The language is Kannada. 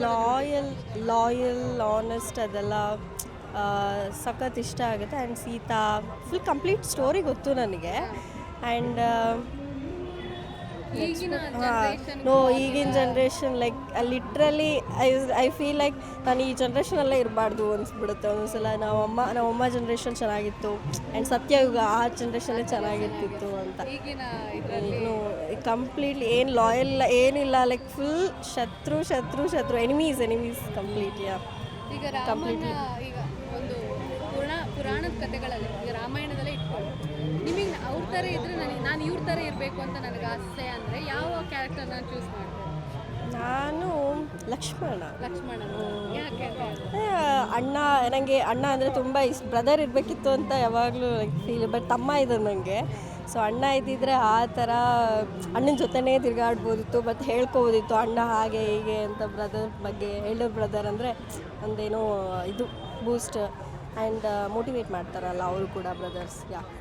ಲಾಯಲ್ ಲಾಯಲ್ ಆನೆಸ್ಟ್ ಅದೆಲ್ಲ ಸಖತ್ ಇಷ್ಟ ಆಗುತ್ತೆ. And Sita full complete story ಗೊತ್ತು ನನಗೆ. ಆ್ಯಂಡ್ ಈಗಿನ ಈಗಿನ generation like literally I feel like ನಾನು ಈ ಜನ್ರೇಷನಲ್ಲೇ ಇರಬಾರ್ದು ಅನಿಸ್ಬಿಡುತ್ತೆ ಒಂದೊಂದ್ಸಲ. ನಮ್ಮಮ್ಮ ಜನ್ರೇಷನ್ ಚೆನ್ನಾಗಿತ್ತು ಆ್ಯಂಡ್ ಸತ್ಯಯುಗ ಆ ಜನ್ರೇಷನ್ನೇ ಚೆನ್ನಾಗಿರ್ತಿತ್ತು ಅಂತ. ಈಗಿನ ಇನ್ನು ಕಂಪ್ಲೀಟ್ಲಿ ಏನು ಲಾಯಲ್ ಏನಿಲ್ಲ, ಲೈಕ್ ಫುಲ್ ಶತ್ರು ಎನಿಮೀಸ್ ಕಂಪ್ಲೀಟ್. ಈಗ ರಾಮನ ಈಗ ಒಂದು ಪುರಾಣದ ಕಥೆಗಳಲ್ಲಿ ಈಗ ರಾಮಾಯಣದಲ್ಲೇ ಇಟ್ಕೊಳ್ಳಿ, ನಿಮಗೆ ಅವ್ರ ಥರ ಇದ್ರೆ ನಾನು ಇವ್ರ ಥರ ಇರಬೇಕು ಅಂತ ನನಗೆ ಆಸೆ ಅಂದರೆ ಯಾವ ಕ್ಯಾರೆಕ್ಟರ್ ನಾನು ಚೂಸ್ ಮಾಡ್ತೇನೆ? ನಾನು ಲಕ್ಷ್ಮಣ. ಯಾಕೆ ಅಣ್ಣ, ನನಗೆ ಅಣ್ಣ ಅಂದರೆ ತುಂಬ ಇಷ್ಟ. ಬ್ರದರ್ ಇರಬೇಕಿತ್ತು ಅಂತ ಯಾವಾಗಲೂ ಲೈಕ್ ಫೀಲ್, ಬಟ್ ತಮ್ಮ ಇದ್ದಾರೆ ನನಗೆ. ಸೊ ಅಣ್ಣ ಇದ್ದಿದ್ರೆ ಆ ಥರ ಅಣ್ಣನ ಜೊತೆನೇ ತಿರುಗಾಡ್ಬೋದಿತ್ತು, ಮತ್ತು ಹೇಳ್ಕೊಬೋದಿತ್ತು ಅಣ್ಣ ಹಾಗೆ ಹೀಗೆ ಅಂತ. ಬ್ರದರ್ ಬಗ್ಗೆ ಎಲ್ಡರ್ ಬ್ರದರ್ ಅಂದರೆ ಒಂದೇನೋ ಇದು ಬೂಸ್ಟ್ ಆ್ಯಂಡ್ ಮೋಟಿವೇಟ್ ಮಾಡ್ತಾರಲ್ಲ ಅವರು ಕೂಡ ಬ್ರದರ್ಸ್.